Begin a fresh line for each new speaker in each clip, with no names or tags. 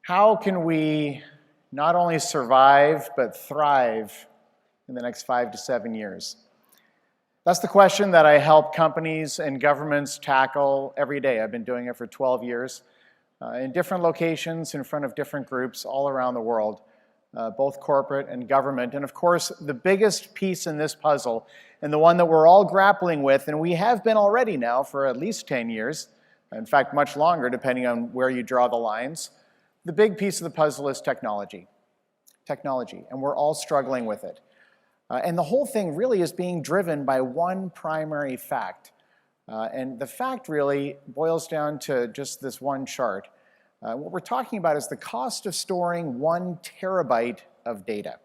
How can we not only survive, but thrive in the next 5 to 7 years? That's the question that I help companies and governments tackle every day. I've been doing it for 12 years in different locations, in front of different groups all around the world, both corporate and government. And of course, the biggest piece in this puzzle, and the one that we're all grappling with, and we have been already now for at least 10 years, in fact, much longer, depending on where you draw the lines, the big piece of the puzzle is technology. Technology, and we're all struggling with it. And the whole thing really is being driven by one primary fact. And the fact really boils down to just this one chart. What we're talking about is the cost of storing 1 terabyte of data.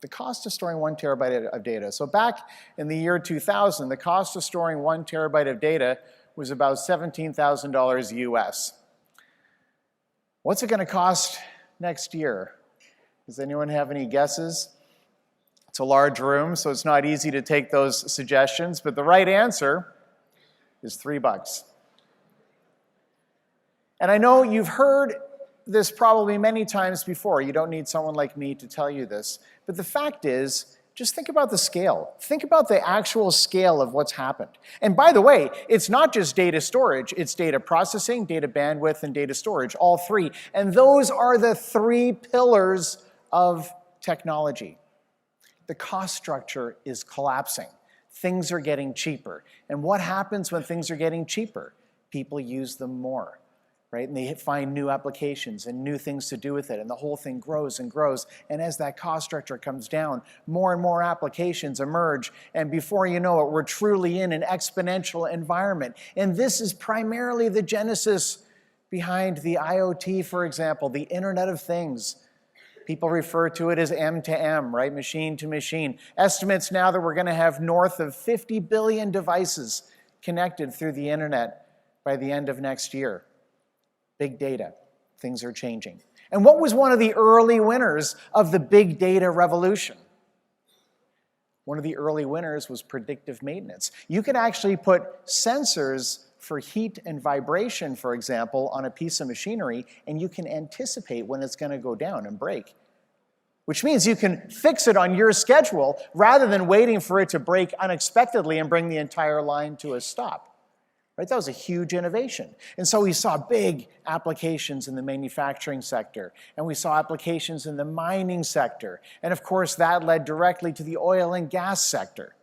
The cost of storing 1 terabyte of data. So back in the year 2000, the cost of storing 1 terabyte of data was about $17,000 US. What's it going to cost next year? Does anyone have any guesses? It's a large room, so it's not easy to take those suggestions, but the right answer is $3. And I know you've heard this probably many times before. You don't need someone like me to tell you this. But the fact is, just think about the scale. Think about the actual scale of what's happened. And by the way, it's not just data storage. It's data processing, data bandwidth, and data storage, all three. And those are the 3 pillars of technology. The cost structure is collapsing. Things are getting cheaper. And what happens when things are getting cheaper? People use them more, right? And they find new applications and new things to do with it. And the whole thing grows and grows. And as that cost structure comes down, more and more applications emerge. And before you know it, we're truly in an exponential environment. And this is primarily the genesis behind the IoT, for example, the Internet of Things. People refer to it as M to M, right? Machine to machine. Estimates now that we're going to have north of 50 billion devices connected through the internet by the end of next year. Big data. Things are changing. And what was one of the early winners of the big data revolution? One of the early winners was predictive maintenance. You could actually put sensors for heat and vibration, for example, on a piece of machinery, and you can anticipate when it's going to go down and break. Which means you can fix it on your schedule rather than waiting for it to break unexpectedly and bring the entire line to a stop. Right? That was a huge innovation. And so we saw big applications in the manufacturing sector, and we saw applications in the mining sector. And of course, that led directly to the oil and gas sector.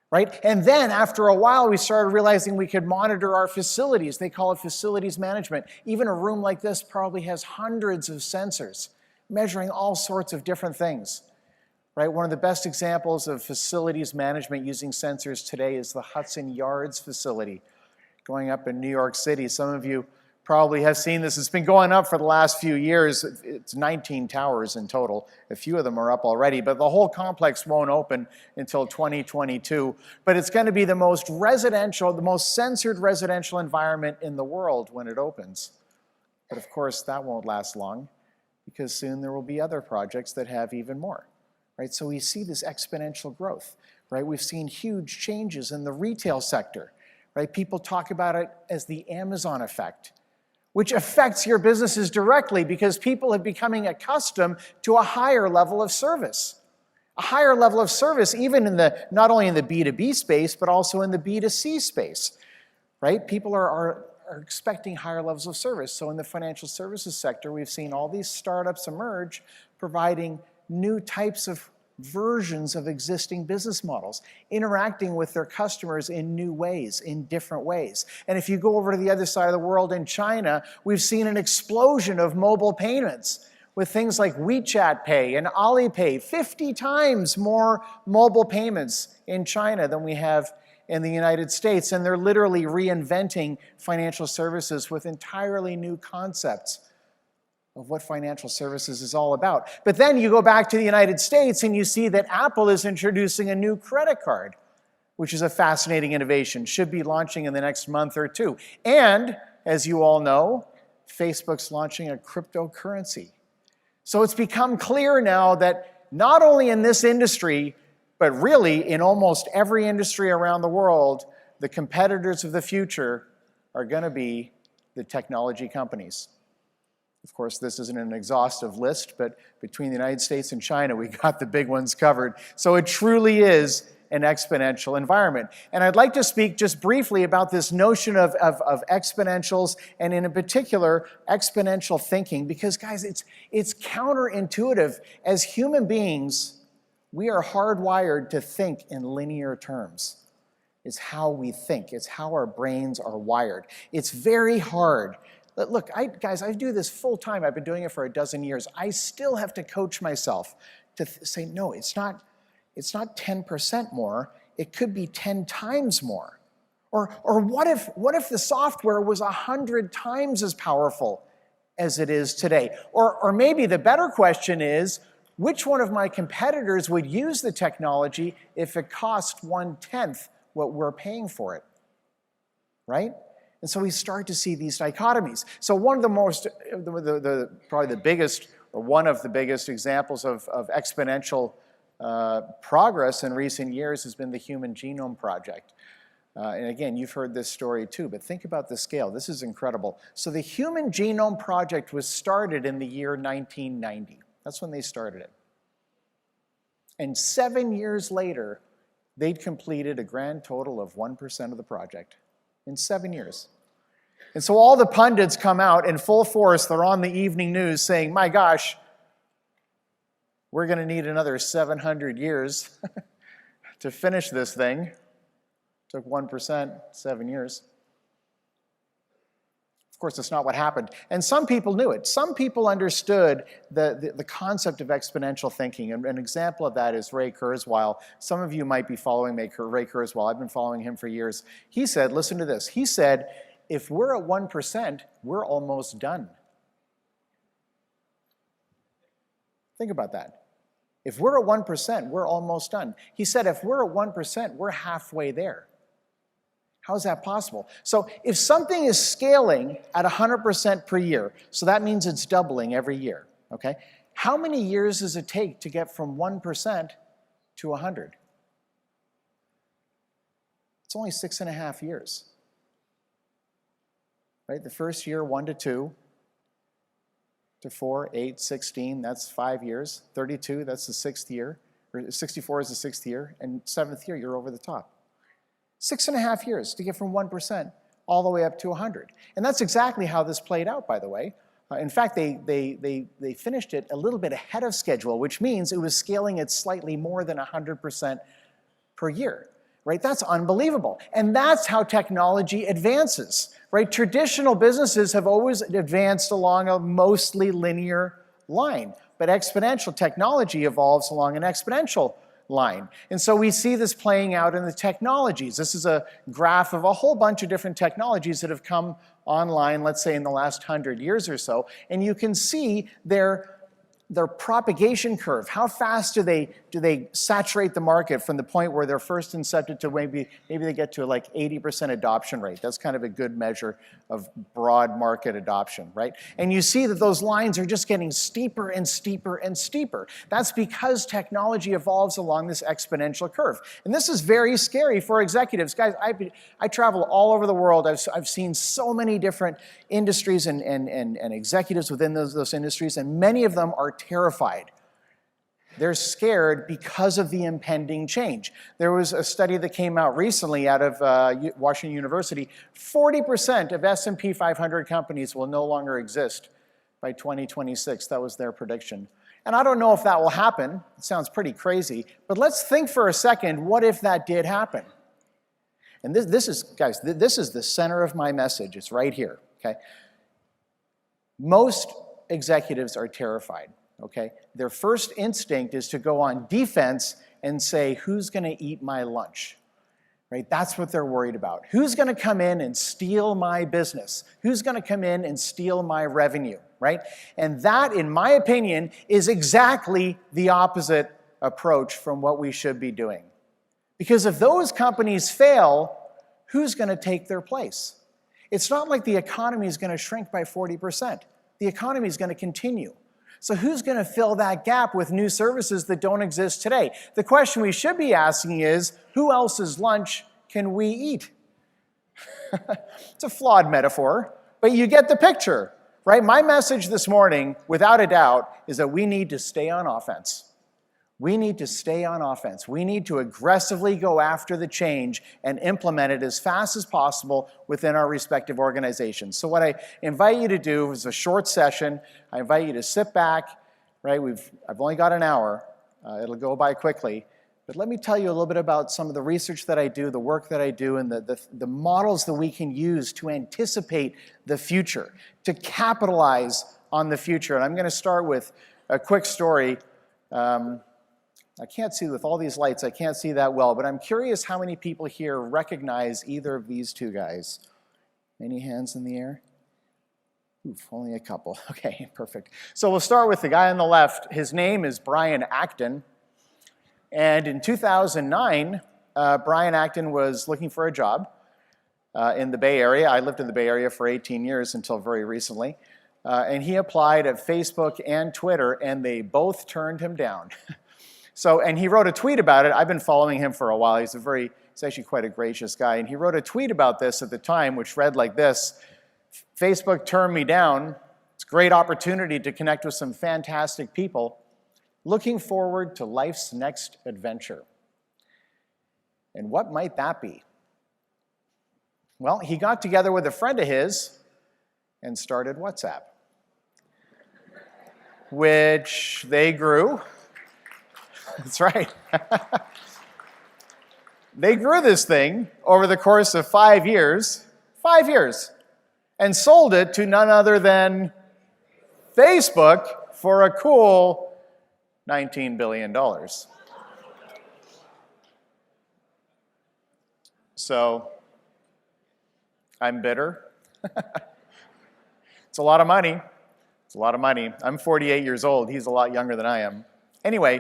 Right? And then after a while, we started realizing we could monitor our facilities. They call it facilities management. Even a room like this probably has hundreds of sensors measuring all sorts of different things. Right? One of the best examples of facilities management using sensors today is the Hudson Yards facility going up in New York City. Some of you probably have seen this. It's been going up for the last few years. It's 19 towers in total. A few of them are up already, but the whole complex won't open until 2022. But it's going to be the most residential, the most censored residential environment in the world when it opens. But of course, that won't last long, because soon there will be other projects that have even more. Right? So we see this exponential growth. Right? We've seen huge changes in the retail sector. Right? People talk about it as the Amazon effect, which affects your businesses directly because people are becoming accustomed to a higher level of service. A higher level of service even in the, not only in the B2B space, but also in the B2C space, right? People are expecting higher levels of service. So in the financial services sector, we've seen all these startups emerge providing new types of versions of existing business models, interacting with their customers in new ways, in different ways. And if you go over to the other side of the world in China, we've seen an explosion of mobile payments with things like WeChat Pay and Alipay, 50 times more mobile payments in China than we have in the United States. And they're literally reinventing financial services with entirely new concepts of what financial services is all about. But then you go back to the United States and you see that Apple is introducing a new credit card, which is a fascinating innovation, should be launching in the next month or two. And, as you all know, Facebook's launching a cryptocurrency. So it's become clear now that not only in this industry, but really in almost every industry around the world, the competitors of the future are going to be the technology companies. Of course, this isn't an exhaustive list, but between the United States and China, we got the big ones covered. So it truly is an exponential environment. And I'd like to speak just briefly about this notion of exponentials, and in particular, exponential thinking, because guys, it's counterintuitive. As human beings, we are hardwired to think in linear terms. It's how we think. It's how our brains are wired. It's very hard. Look, guys, I do this full time. I've been doing it for a dozen years. I still have to coach myself to say, no, it's not 10% more. It could be 10 times more. Or what if the software was 100 times as powerful as it is today? Or maybe the better question is, which one of my competitors would use the technology if it cost 1/10 what we're paying for it, right? And so we start to see these dichotomies. So one of the most, probably the biggest, or one of the biggest examples of exponential progress in recent years has been the Human Genome Project. And again, you've heard this story too, but think about the scale. This is incredible. So the Human Genome Project was started in the year 1990. That's when they started it. And 7 years later, they'd completed a grand total of 1% of the project. In 7 years. And so all the pundits come out in full force. They're on the evening news saying, my gosh, we're going to need another 700 years to finish this thing. Took 1%, 7 years. Of course, that's not what happened. And some people knew it. Some people understood the concept of exponential thinking. And an example of that is Ray Kurzweil. Some of you might be following Ray Kurzweil. I've been following him for years. He said, listen to this. He said, if we're at 1%, we're almost done. Think about that. If we're at 1%, we're almost done. He said, if we're at 1%, we're halfway there. How is that possible? So if something is scaling at 100% per year, so that means it's doubling every year, okay? How many years does it take to get from 1% to 100? It's only 6.5 years, right? The first year, 1 to 2, to 4, 8, 16, that's 5 years. 32, that's the 6th year. Or 64 is the 6th year. And 7th year, you're over the top. 6.5 years to get from 1% all the way up to 100. And that's exactly how this played out, by the way. In fact, they finished it a little bit ahead of schedule, which means it was scaling at slightly more than 100% per year, right? That's unbelievable. And that's how technology advances, right? Traditional businesses have always advanced along a mostly linear line, but exponential technology evolves along an exponential line. And so we see this playing out in the technologies. This is a graph of a whole bunch of different technologies that have come online, let's say in the last 100 years or so, and you can see their propagation curve. How fast do they saturate the market from the point where they're first incepted to maybe they get to like 80% adoption rate. That's kind of a good measure of broad market adoption, right? And you see that those lines are just getting steeper and steeper and steeper. That's because technology evolves along this exponential curve. And this is very scary for executives. Guys, I travel all over the world. I've seen so many different industries and executives within those industries, and many of them are terrified. They're scared because of the impending change. There was a study that came out recently out of Washington University. 40% of S&P 500 companies will no longer exist by 2026. That was their prediction. And I don't know if that will happen. It sounds pretty crazy. But let's think for a second, what if that did happen? And this is, guys, this is the center of my message. It's right here, okay? Most executives are terrified. Okay? Their first instinct is to go on defense and say, who's going to eat my lunch? Right? That's what they're worried about. Who's going to come in and steal my business? Who's going to come in and steal my revenue? Right? And that, in my opinion, is exactly the opposite approach from what we should be doing. Because if those companies fail, who's going to take their place? It's not like the economy is going to shrink by 40%. The economy is going to continue. So who's going to fill that gap with new services that don't exist today? The question we should be asking is, who else's lunch can we eat? It's a flawed metaphor, but you get the picture, right? My message this morning, without a doubt, is that we need to stay on offense. We need to stay on offense. We need to aggressively go after the change and implement it as fast as possible within our respective organizations. So what I invite you to do is a short session. I invite you to sit back, right? I've only got an hour. It'll go by quickly. But let me tell you a little bit about some of the research that I do, the work that I do, and the models that we can use to anticipate the future, to capitalize on the future. And I'm going to start with a quick story. I can't see with all these lights, I can't see that well, but I'm curious how many people here recognize either of these two guys. Any hands in the air? Oof, only a couple. Okay, perfect. So we'll start with the guy on the left. His name is Brian Acton. And in 2009, Brian Acton was looking for a job in the Bay Area. I lived in the Bay Area for 18 years until very recently. And he applied at Facebook and Twitter, and they both turned him down. And he wrote a tweet about it. I've been following him for a while. He's actually quite a gracious guy. And he wrote a tweet about this at the time, which read like this: Facebook turned me down. It's a great opportunity to connect with some fantastic people. Looking forward to life's next adventure. And what might that be? Well, he got together with a friend of his and started WhatsApp, which they grew. That's right. They grew this thing over the course of 5 years, and sold it to none other than Facebook for a cool $19 billion. So, I'm bitter. It's a lot of money. It's a lot of money. I'm 48 years old. He's a lot younger than I am. Anyway,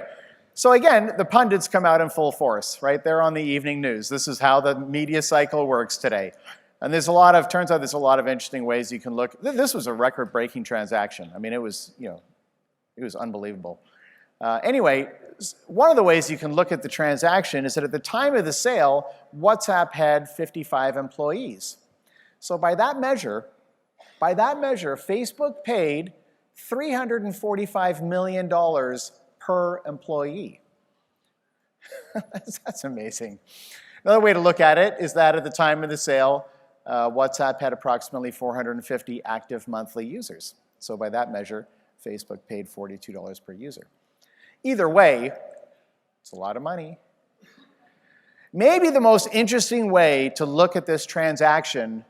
so again, the pundits come out in full force, right? They're on the evening news. This is how the media cycle works today. And turns out there's a lot of interesting ways you can look. This was a record-breaking transaction. I mean, it was unbelievable. Anyway, one of the ways you can look at the transaction is that at the time of the sale, WhatsApp had 55 employees. So by that measure, Facebook paid $345 million per employee. That's amazing. Another way to look at it is that at the time of the sale, WhatsApp had approximately 450 active monthly users. So by that measure, Facebook paid $42 per user. Either way, it's a lot of money. Maybe the most interesting way to look at this transaction,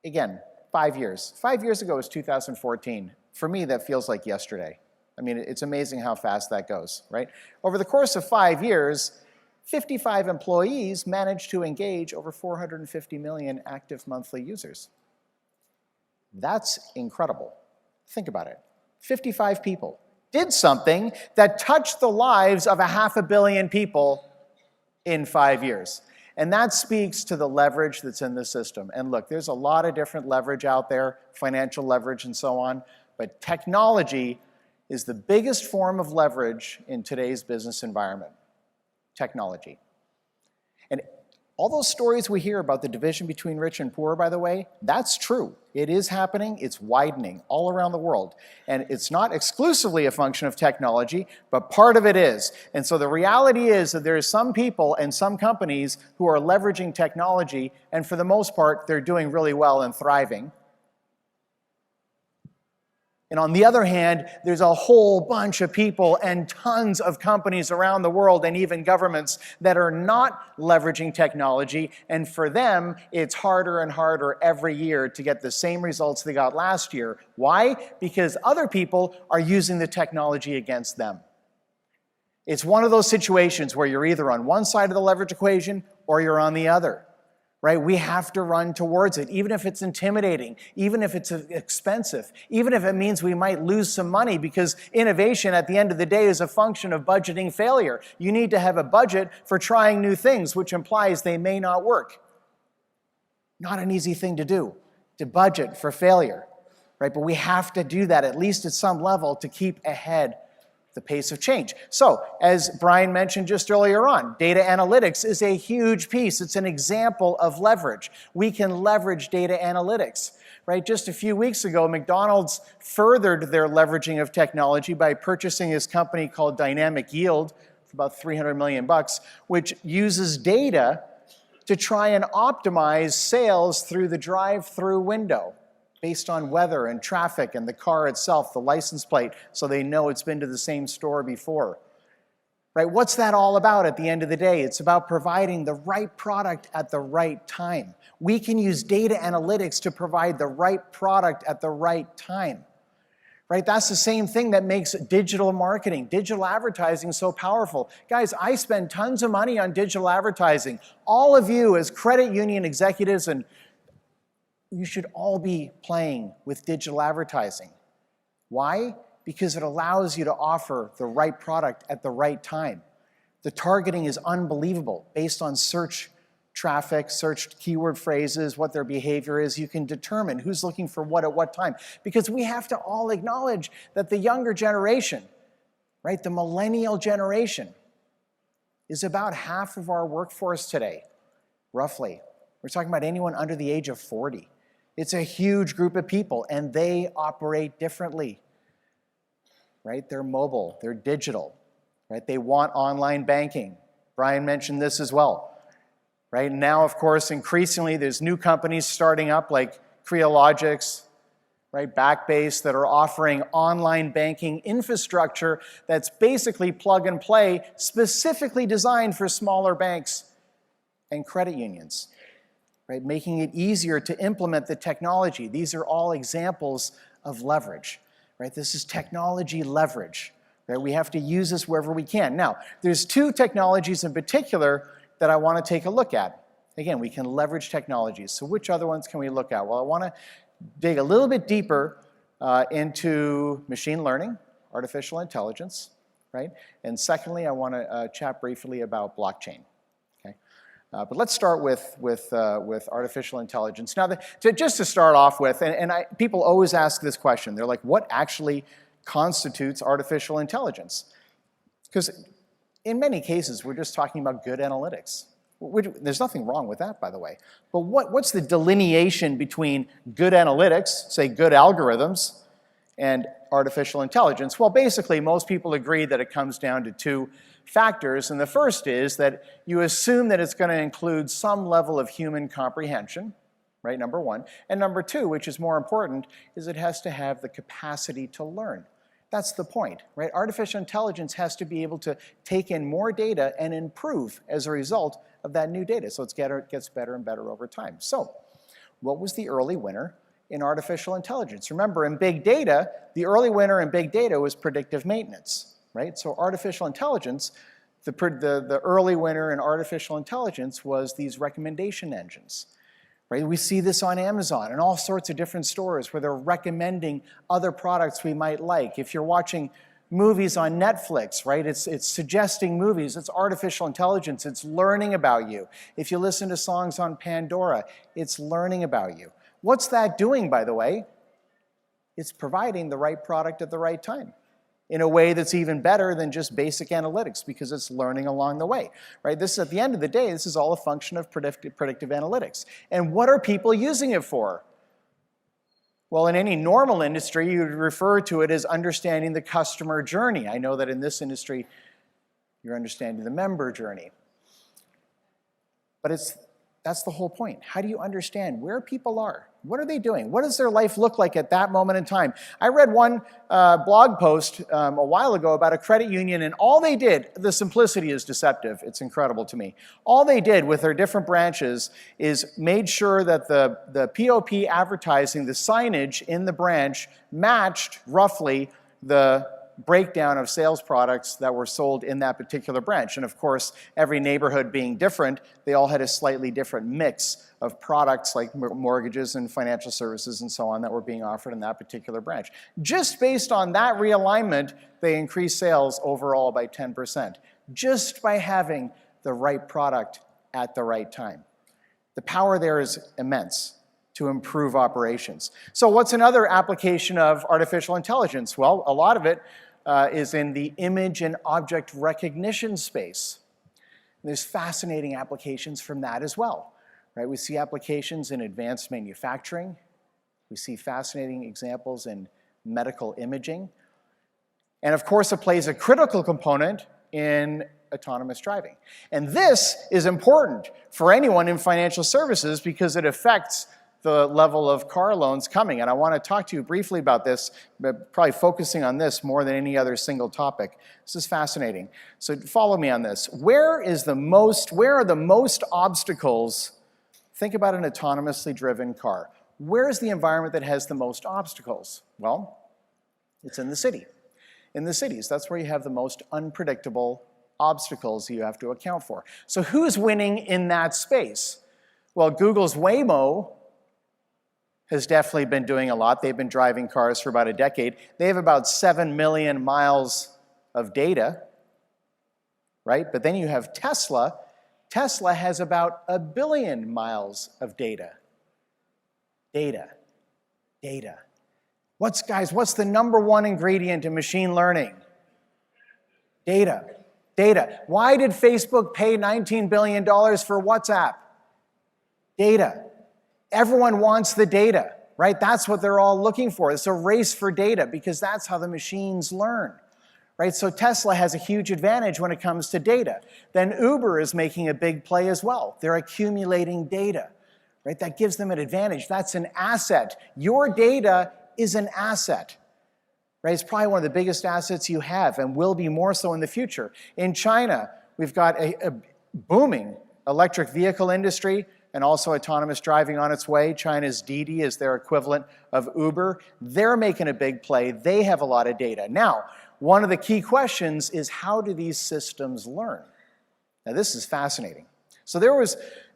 again, 5 years. 5 years ago was 2014. For me, that feels like yesterday. I mean, it's amazing how fast that goes, right? Over the course of 5 years, 55 employees managed to engage over 450 million active monthly users. That's incredible. Think about it. 55 people did something that touched the lives of 500 million people in 5 years. And that speaks to the leverage that's in the system. And look, there's a lot of different leverage out there, financial leverage and so on, but technology is the biggest form of leverage in today's business environment. Technology. And all those stories we hear about the division between rich and poor, by the way, that's true. It is happening. It's widening all around the world. And it's not exclusively a function of technology, but part of it is. And so the reality is that there are some people and some companies who are leveraging technology, and for the most part, they're doing really well and thriving. And on the other hand, there's a whole bunch of people and tons of companies around the world and even governments that are not leveraging technology. And for them, it's harder and harder every year to get the same results they got last year. Why? Because other people are using the technology against them. It's one of those situations where you're either on one side of the leverage equation or you're on the other. Right? We have to run towards it, even if it's intimidating, even if it's expensive, even if it means we might lose some money, because innovation at the end of the day is a function of budgeting failure. You need to have a budget for trying new things, which implies they may not work. Not an easy thing to do, to budget for failure, right? But we have to do that at least at some level to keep ahead the pace of change. So, as Brian mentioned just earlier on, data analytics is a huge piece. It's an example of leverage. We can leverage data analytics, right? Just a few weeks ago, McDonald's furthered their leveraging of technology by purchasing this company called Dynamic Yield for about $300 million, which uses data to try and optimize sales through the drive-through window, based on weather and traffic and the car itself, the license plate, so they know it's been to the same store before. Right? What's that all about at the end of the day? It's about providing the right product at the right time. We can use data analytics to provide the right product at the right time. Right? That's the same thing that makes digital marketing, digital advertising so powerful. Guys, I spend tons of money on digital advertising. All of you as credit union executives, and you should all be playing with digital advertising. Why? Because it allows you to offer the right product at the right time. The targeting is unbelievable. Based on search traffic, searched keyword phrases, what their behavior is, you can determine who's looking for what at what time. Because we have to all acknowledge that the younger generation, right, the millennial generation, is about half of our workforce today, roughly. We're talking about anyone under the age of 40. It's a huge group of people, and they operate differently, right? They're mobile, they're digital, right? They want online banking. Brian mentioned this as well, right? Now, of course, increasingly, there's new companies starting up like Creologics, right? Backbase, that are offering online banking infrastructure that's basically plug and play, specifically designed for smaller banks and credit unions. Right, making it easier to implement the technology. These are all examples of leverage. Right? This is technology leverage. Right? We have to use this wherever we can. Now, there's two technologies in particular that I want to take a look at. Again, we can leverage technologies. So which other ones can we look at? Well, I want to dig a little bit deeper into machine learning, artificial intelligence, right? And secondly, I want to chat briefly about blockchain. But let's start with artificial intelligence. Now, just to start off with, people always ask this question. They're like, what actually constitutes artificial intelligence? Because in many cases, we're just talking about good analytics. There's nothing wrong with that, by the way. But what's the delineation between good analytics, say good algorithms, and artificial intelligence? Well, basically, most people agree that it comes down to two factors, and the first is that you assume that it's going to include some level of human comprehension, right, number one, and number two, which is more important, is it has to have the capacity to learn. That's the point, right? Artificial intelligence has to be able to take in more data and improve as a result of that new data, so it gets better and better over time. So, what was the early winner in artificial intelligence? Remember, in big data, the early winner in big data was predictive maintenance. Right? So artificial intelligence, the early winner in artificial intelligence was these recommendation engines. Right? We see this on Amazon and all sorts of different stores where they're recommending other products we might like. If you're watching movies on Netflix, right, it's suggesting movies. It's artificial intelligence. It's learning about you. If you listen to songs on Pandora, it's learning about you. What's that doing, by the way? It's providing the right product at the right time, in a way that's even better than just basic analytics, because it's learning along the way, right? This, at the end of the day, this is all a function of predictive analytics. And what are people using it for? Well, in any normal industry, you would refer to it as understanding the customer journey. I know that in this industry, you're understanding the member journey. But that's the whole point. How do you understand where people are? What are they doing? What does their life look like at that moment in time? I read one blog post a while ago about a credit union, and all they did, the simplicity is deceptive. It's incredible to me. All they did with their different branches is made sure that the POP advertising, the signage in the branch, matched roughly the breakdown of sales products that were sold in that particular branch. And of course, every neighborhood being different, they all had a slightly different mix of products like mortgages and financial services and so on that were being offered in that particular branch. Just based on that realignment, they increased sales overall by 10%, just by having the right product at the right time. The power there is immense to improve operations. So what's another application of artificial intelligence? Well, a lot of it is in the image and object recognition space. And there's fascinating applications from that as well, right? We see applications in advanced manufacturing. We see fascinating examples in medical imaging. And of course, it plays a critical component in autonomous driving. And this is important for anyone in financial services because it affects the level of car loans coming. And I want to talk to you briefly about this, but probably focusing on this more than any other single topic. This is fascinating. So follow me on this. Where are the most obstacles? Think about an autonomously driven car. Where's the environment that has the most obstacles? Well, it's in the city. In the cities, that's where you have the most unpredictable obstacles you have to account for. So who's winning in that space? Well, Google's Waymo has definitely been doing a lot. They've been driving cars for about a decade. They have about 7 million miles of data, right? But then you have Tesla. Tesla has about 1 billion miles of data. Data. What's the number one ingredient in machine learning? Data. Why did Facebook pay $19 billion for WhatsApp? Data. Everyone wants the data, right? That's what they're all looking for. It's a race for data because that's how the machines learn, right? So Tesla has a huge advantage when it comes to data. Then Uber is making a big play as well. They're accumulating data, right? That gives them an advantage. That's an asset. Your data is an asset, right? It's probably one of the biggest assets you have and will be more so in the future. In China, we've got a booming electric vehicle industry and also autonomous driving on its way. China's Didi is their equivalent of Uber. They're making a big play. They have a lot of data. Now, one of the key questions is how do these systems learn? Now, this is fascinating. So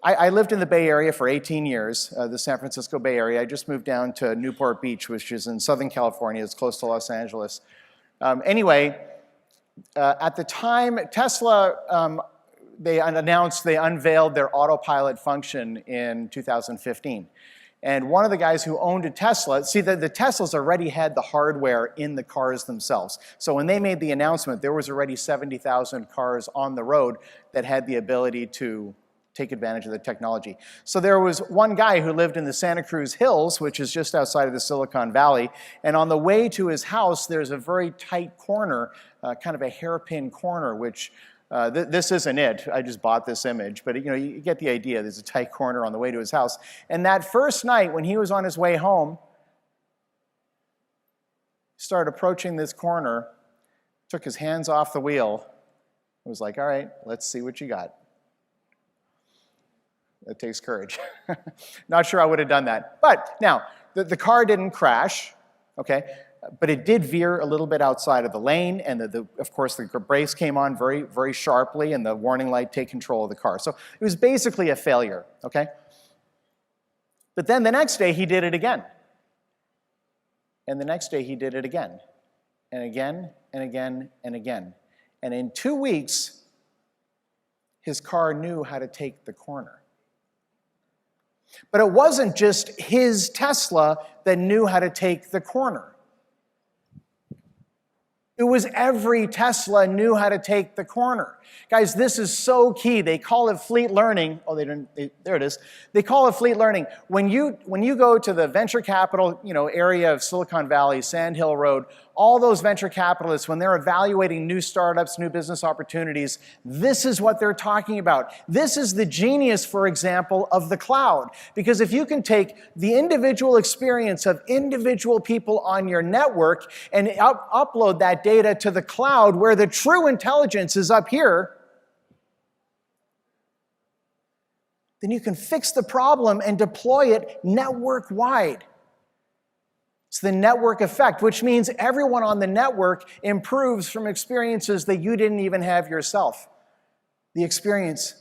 I lived in the Bay Area for 18 years, the San Francisco Bay Area. I just moved down to Newport Beach, which is in Southern California. It's close to Los Angeles. Anyway, at the time, Tesla, they unveiled their autopilot function in 2015. And one of the guys who owned a Tesla, see, the Teslas already had the hardware in the cars themselves. So when they made the announcement, there was already 70,000 cars on the road that had the ability to take advantage of the technology. So there was one guy who lived in the Santa Cruz Hills, which is just outside of the Silicon Valley, and on the way to his house, there's a very tight corner, kind of a hairpin corner, which this isn't it. I just bought this image, but you get the idea. There's a tight corner on the way to his house. And that first night, when he was on his way home, he started approaching this corner, took his hands off the wheel, and was like, all right, let's see what you got. That takes courage. Not sure I would have done that. But now, the car didn't crash, okay? But it did veer a little bit outside of the lane, and of course the brakes came on very, very sharply, and the warning light take control of the car. So it was basically a failure, okay? But then the next day he did it again. And the next day he did it again. And again, and again, and again. And in 2 weeks, his car knew how to take the corner. But it wasn't just his Tesla that knew how to take the corner. It was every Tesla knew how to take the corner. Guys, this is so key. They call it fleet learning. Oh, there it is. They call it fleet learning. When you go to the venture capital, area of Silicon Valley, Sand Hill Road, all those venture capitalists, when they're evaluating new startups, new business opportunities, this is what they're talking about. This is the genius, for example, of the cloud. Because if you can take the individual experience of individual people on your network and upload that data to the cloud where the true intelligence is up here, then you can fix the problem and deploy it network-wide. It's the network effect, which means everyone on the network improves from experiences that you didn't even have yourself. The experience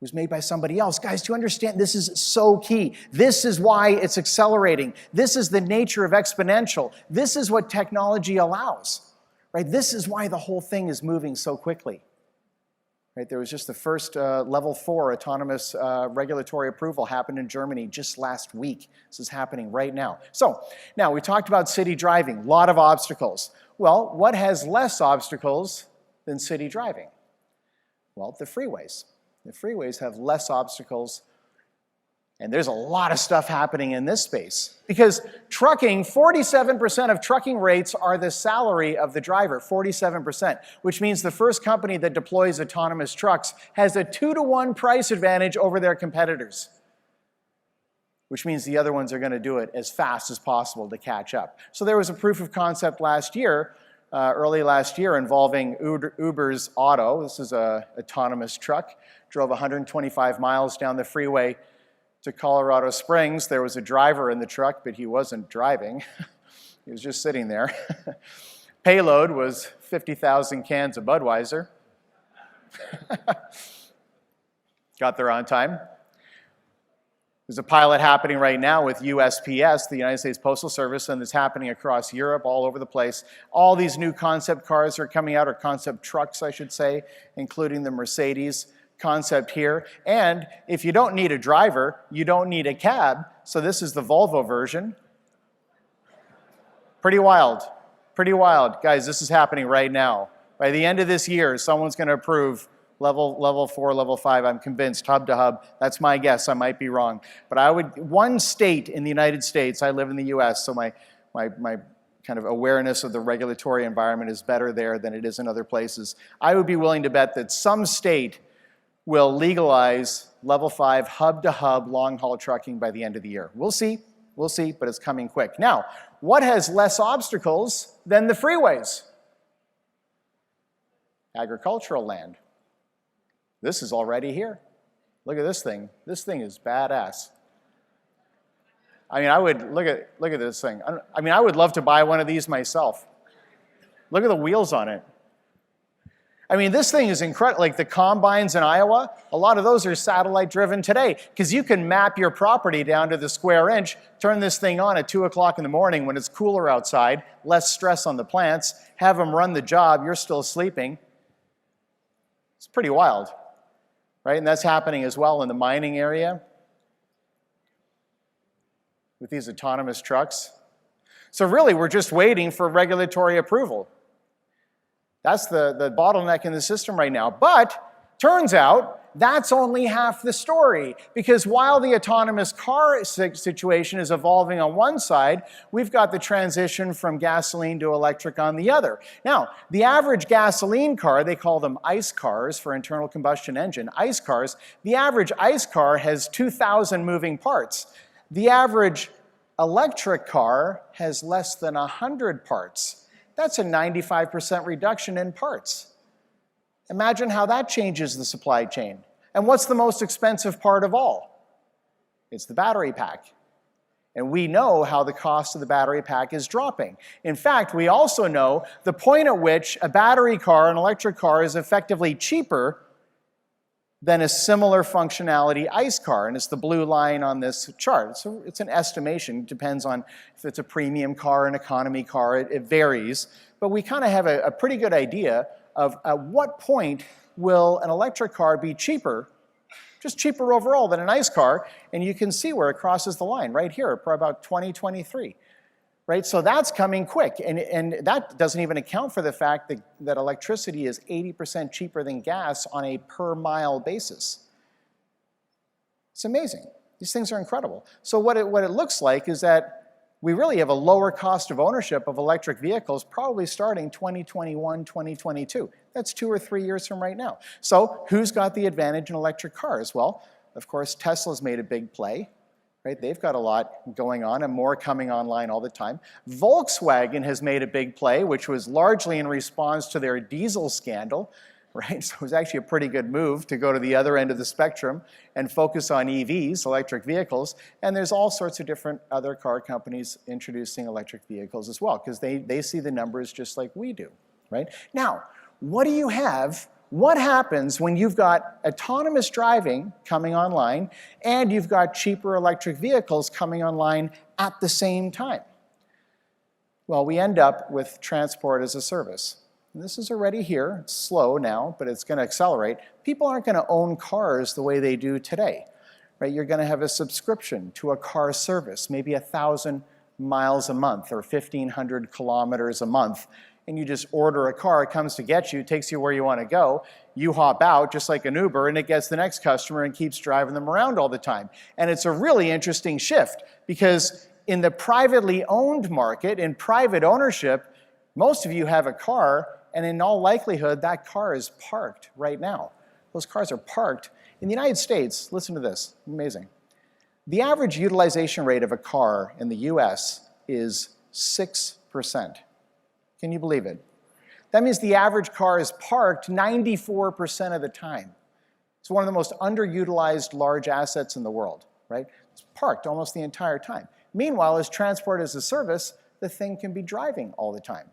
was made by somebody else. Guys, do you understand? This is so key. This is why it's accelerating. This is the nature of exponential. This is what technology allows, right? This is why the whole thing is moving so quickly. Right? There was just the first level 4 autonomous regulatory approval happened in Germany just last week. This is happening right now. So now we talked about city driving, a lot of obstacles. Well, what has less obstacles than city driving? Well, the freeways. The freeways have less obstacles. And there's a lot of stuff happening in this space. Because trucking, 47% of trucking rates are the salary of the driver, 47%, which means the first company that deploys autonomous trucks has a 2-to-1 price advantage over their competitors, which means the other ones are going to do it as fast as possible to catch up. So there was a proof of concept last year, early last year, involving Uber's Auto. This is an autonomous truck, drove 125 miles down the freeway to Colorado Springs. There was a driver in the truck, but he wasn't driving. He was just sitting there. Payload was 50,000 cans of Budweiser. Got there on time. There's a pilot happening right now with USPS, the United States Postal Service, and it's happening across Europe, all over the place. All these new concept cars are coming out, or concept trucks, I should say, including the Mercedes concept here. And if you don't need a driver, you don't need a cab. So this is the Volvo version. Pretty wild. Pretty wild. Guys, this is happening right now. By the end of this year, someone's going to approve level 4, level 5, I'm convinced, hub to hub. That's my guess. I might be wrong. But one state in the United States, I live in the US, so my kind of awareness of the regulatory environment is better there than it is in other places. I would be willing to bet that some state will legalize level 5 hub-to-hub long-haul trucking by the end of the year. We'll see, but it's coming quick. Now, what has less obstacles than the freeways? Agricultural land. This is already here. Look at this thing. This thing is badass. I mean, I would, look at this thing. I mean, I would love to buy one of these myself. Look at the wheels on it. I mean, this thing is incredible. Like the combines in Iowa, a lot of those are satellite driven today, because you can map your property down to the square inch, turn this thing on at 2 o'clock in the morning when it's cooler outside, less stress on the plants, have them run the job, you're still sleeping. It's pretty wild, right? And that's happening as well in the mining area with these autonomous trucks. So really, we're just waiting for regulatory approval. That's the bottleneck in the system right now. But turns out that's only half the story, because while the autonomous car situation is evolving on one side, we've got the transition from gasoline to electric on the other. Now, the average gasoline car, they call them ICE cars for internal combustion engine, ICE cars, the average ICE car has 2,000 moving parts. The average electric car has less than 100 parts. That's a 95% reduction in parts. Imagine how that changes the supply chain. And what's the most expensive part of all? It's the battery pack. And we know how the cost of the battery pack is dropping. In fact, we also know the point at which a battery car, an electric car, is effectively cheaper than a similar functionality ICE car, and it's the blue line on this chart. So it's an estimation. It depends on if it's a premium car, an economy car, it varies. But we kind of have a pretty good idea of at what point will an electric car be cheaper, just cheaper overall than an ICE car, and you can see where it crosses the line right here for about 2023. Right? So that's coming quick, and that doesn't even account for the fact that electricity is 80% cheaper than gas on a per mile basis. It's amazing. These things are incredible. So what it looks like is that we really have a lower cost of ownership of electric vehicles probably starting 2021, 2022. That's 2 or 3 years from right now. So who's got the advantage in electric cars? Well, of course, Tesla's made a big play. Right? They've got a lot going on and more coming online all the time. Volkswagen has made a big play, which was largely in response to their diesel scandal. Right? So it was actually a pretty good move to go to the other end of the spectrum and focus on EVs, electric vehicles. And there's all sorts of different other car companies introducing electric vehicles as well, because they see the numbers just like we do. Right? Now, what do you have? What happens when you've got autonomous driving coming online and you've got cheaper electric vehicles coming online at the same time? Well, we end up with transport as a service. and this is already here, it's slow now, but it's going to accelerate. People aren't going to own cars the way they do today, right? You're going to have a subscription to a car service, maybe 1,000 miles a month or 1,500 kilometers a month, and you just order a car, it comes to get you, takes you where you want to go, you hop out just like an Uber, and it gets the next customer and keeps driving them around all the time. And it's a really interesting shift, because in the privately owned market, in private ownership, most of you have a car, and in all likelihood, that car is parked right now. Those cars are parked. In the United States, listen to this, amazing. The average utilization rate of a car in the US is 6%. Can you believe it? That means the average car is parked 94% of the time. It's one of the most underutilized large assets in the world, right? It's parked almost the entire time. Meanwhile, as transport as a service, the thing can be driving all the time,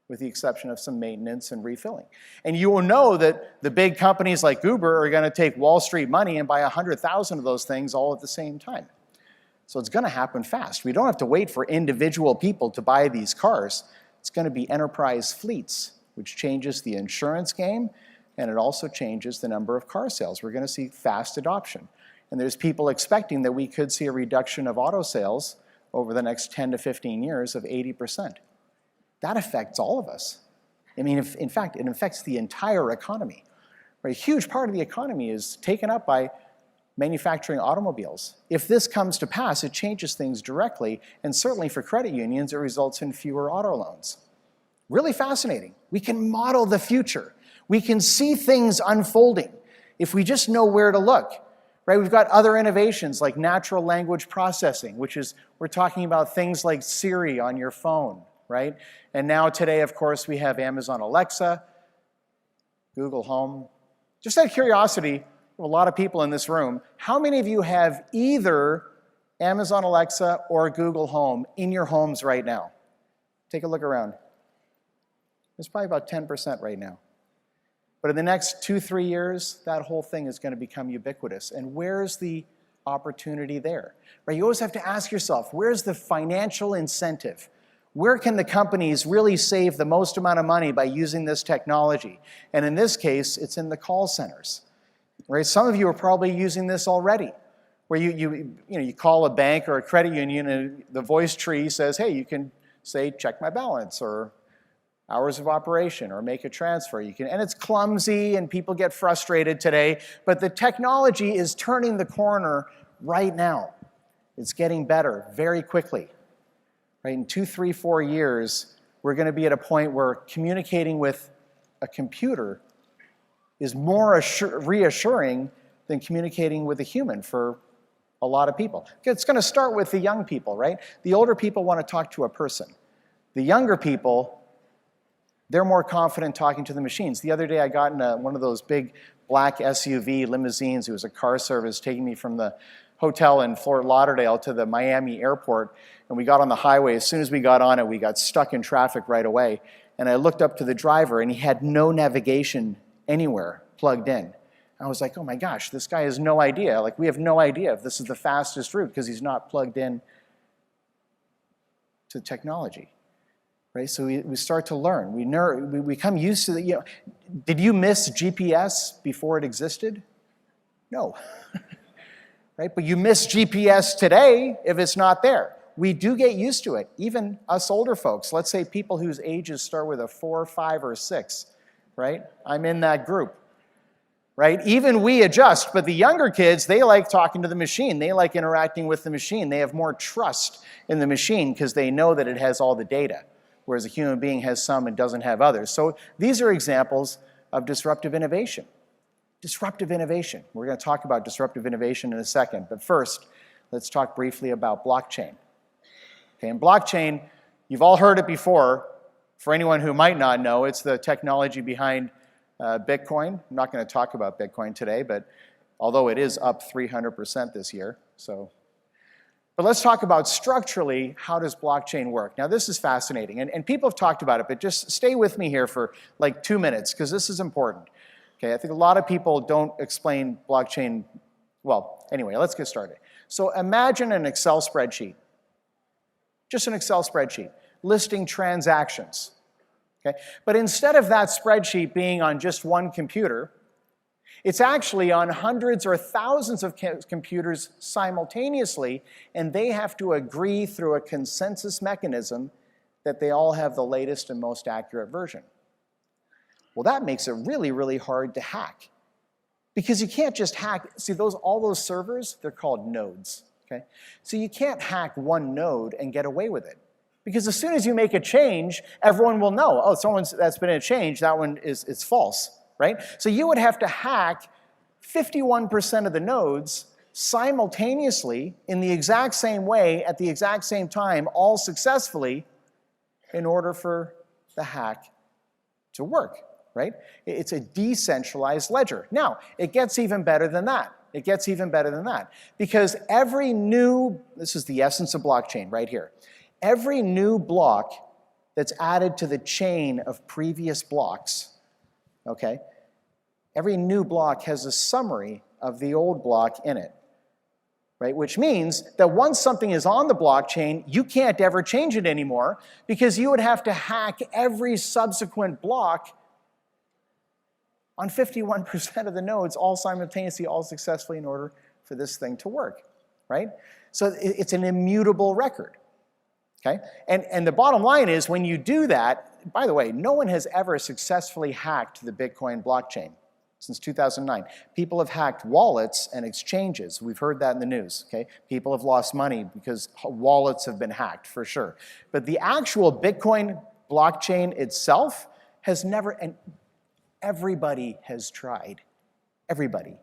with the exception of some maintenance and refilling. And you will know that the big companies like Uber are going to take Wall Street money and buy 100,000 of those things all at the same time. So it's going to happen fast. We don't have to wait for individual people to buy these cars. It's going to be enterprise fleets, which changes the insurance game, and it also changes the number of car sales. We're going to see fast adoption. And there's people expecting that we could see a reduction of auto sales over the next 10 to 15 years of 80%. That affects all of us. I mean, in fact, it affects the entire economy. Right? A huge part of the economy is taken up by manufacturing automobiles. If this comes to pass, it changes things directly, and certainly for credit unions, it results in fewer auto loans. Really fascinating. We can model the future. We can see things unfolding if we just know where to look. Right? We've got other innovations like natural language processing, which is, we're talking about things like Siri on your phone, right? And now today, of course, we have Amazon Alexa, Google Home. Just out of curiosity, a lot of people in this room, how many of you have either Amazon Alexa or Google Home in your homes right now? Take a look around. It's probably about 10% right now. But in the next 2-3 years, that whole thing is going to become ubiquitous. And where's the opportunity there? Right? You always have to ask yourself, where's the financial incentive? Where can the companies really save the most amount of money by using this technology? And in this case, it's in the call centers. Right? Some of you are probably using this already, where you call a bank or a credit union and the voice tree says, hey, you can say, check my balance, or hours of operation, or make a transfer. And it's clumsy and people get frustrated today, but the technology is turning the corner right now. It's getting better very quickly. Right? In 2, 3, 4 years, we're going to be at a point where communicating with a computer is more reassuring than communicating with a human for a lot of people. It's going to start with the young people, right? The older people want to talk to a person. The younger people, they're more confident talking to the machines. The other day, I got in one of those big black SUV limousines. It was a car service taking me from the hotel in Fort Lauderdale to the Miami airport, and we got on the highway. As soon as we got on it, we got stuck in traffic right away. And I looked up to the driver, and he had no navigation anywhere plugged in. I was like, oh my gosh, this guy has no idea. Like, we have no idea if this is the fastest route because he's not plugged in to technology. Right? So we start to learn. We become used to the, did you miss GPS before it existed? No. Right? But you miss GPS today if it's not there. We do get used to it. Even us older folks, let's say people whose ages start with a 4, 5, or 6, right? I'm in that group. Right? Even we adjust, but the younger kids, they like talking to the machine. They like interacting with the machine. They have more trust in the machine because they know that it has all the data, whereas a human being has some and doesn't have others. So these are examples of disruptive innovation. Disruptive innovation. We're going to talk about disruptive innovation in a second, but first, let's talk briefly about blockchain. Okay, and blockchain, you've all heard it before. For anyone who might not know, it's the technology behind Bitcoin. I'm not going to talk about Bitcoin today, but although it is up 300% this year, so. But let's talk about structurally, how does blockchain work? Now, this is fascinating, and people have talked about it, but just stay with me here for like 2 minutes, because this is important. Okay, I think a lot of people don't explain blockchain well. Anyway, let's get started. So imagine an Excel spreadsheet, just an Excel spreadsheet, listing transactions. Okay? But instead of that spreadsheet being on just one computer, it's actually on hundreds or thousands of computers simultaneously, and they have to agree through a consensus mechanism that they all have the latest and most accurate version. Well, that makes it really, really hard to hack. Because you can't just hack, see all those servers, they're called nodes. Okay? So you can't hack one node and get away with it. Because as soon as you make a change, everyone will know, oh, that's been a change, that one is false. Right? So you would have to hack 51% of the nodes simultaneously in the exact same way at the exact same time, all successfully, in order for the hack to work. Right? It's a decentralized ledger. Now, it gets even better than that. It gets even better than that. Because every new, this is the essence of blockchain right here, every new block that's added to the chain of previous blocks, okay? Every new block has a summary of the old block in it, right? Which means that once something is on the blockchain, you can't ever change it anymore because you would have to hack every subsequent block on 51% of the nodes all simultaneously, all successfully in order for this thing to work, right? So it's an immutable record, okay? And the bottom line is when you do that, by the way, no one has ever successfully hacked the Bitcoin blockchain since 2009. People have hacked wallets and exchanges. We've heard that in the news, okay? People have lost money because wallets have been hacked, for sure. But the actual Bitcoin blockchain itself has never, and everybody has tried. Everybody.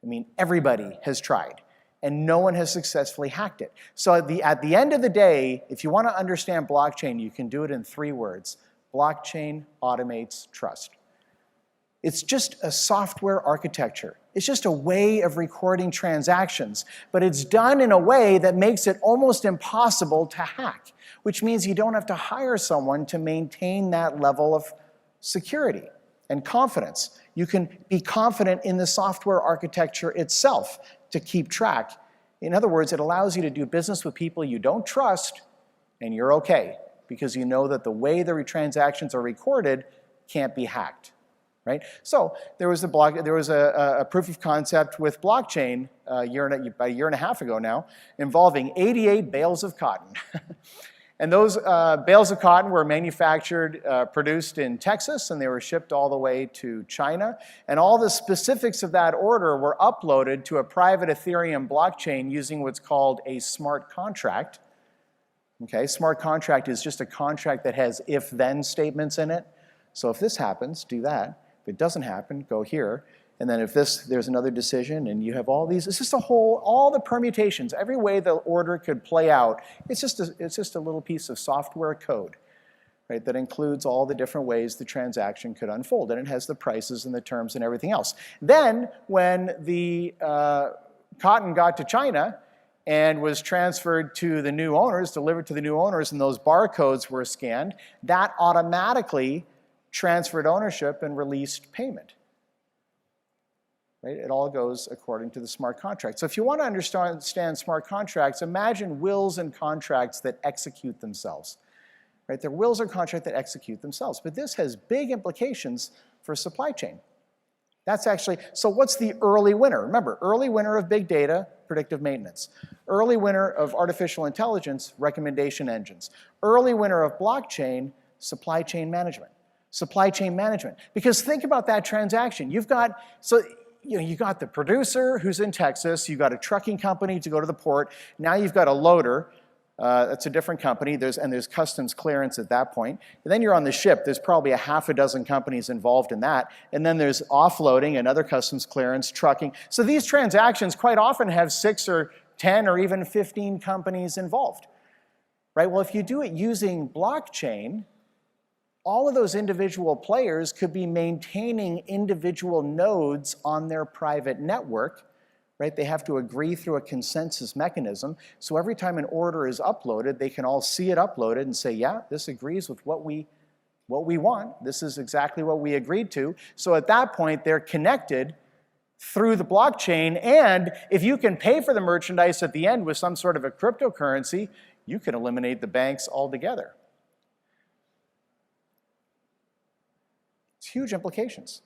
I mean, everybody has tried. And no one has successfully hacked it. So at the end of the day, if you want to understand blockchain, you can do it in 3 words. Blockchain automates trust. It's just a software architecture. It's just a way of recording transactions, but it's done in a way that makes it almost impossible to hack, which means you don't have to hire someone to maintain that level of security and confidence. You can be confident in the software architecture itself to keep track. In other words, it allows you to do business with people you don't trust, and you're okay, because you know that the way the transactions are recorded can't be hacked, right? So there was a proof of concept with blockchain about a year and a half ago now, involving 88 bales of cotton. And those bales of cotton were manufactured, produced in Texas, and they were shipped all the way to China. And all the specifics of that order were uploaded to a private Ethereum blockchain using what's called a smart contract. Okay, smart contract is just a contract that has if-then statements in it. So if this happens, do that. If it doesn't happen, go here. And then if there's another decision, and you have all these, it's just all the permutations, every way the order could play out. It's just a little piece of software code, right, that includes all the different ways the transaction could unfold, and it has the prices and the terms and everything else. Then, when the cotton got to China and was transferred to the new owners, delivered to the new owners, and those barcodes were scanned, that automatically transferred ownership and released payment. Right? It all goes according to the smart contract. So if you want to understand smart contracts, imagine wills and contracts that execute themselves. Right? They're wills or contracts that execute themselves. But this has big implications for supply chain. That's actually, so what's the early winner? Remember, early winner of big data, predictive maintenance. Early winner of artificial intelligence, recommendation engines. Early winner of blockchain, supply chain management. Supply chain management. Because think about that transaction. You've got the producer who's in Texas, you've got a trucking company to go to the port, now you've got a loader, that's a different company, there's customs clearance at that point. And then you're on the ship, there's probably a half a dozen companies involved in that, and then there's offloading, another customs clearance, trucking. So these transactions quite often have 6 or 10 or even 15 companies involved. Right? Well, if you do it using blockchain, all of those individual players could be maintaining individual nodes on their private network, right? They have to agree through a consensus mechanism. So every time an order is uploaded, they can all see it uploaded and say, yeah, this agrees with what we want. This is exactly what we agreed to. So at that point, they're connected through the blockchain. And if you can pay for the merchandise at the end with some sort of a cryptocurrency, you can eliminate the banks altogether. It's huge implications.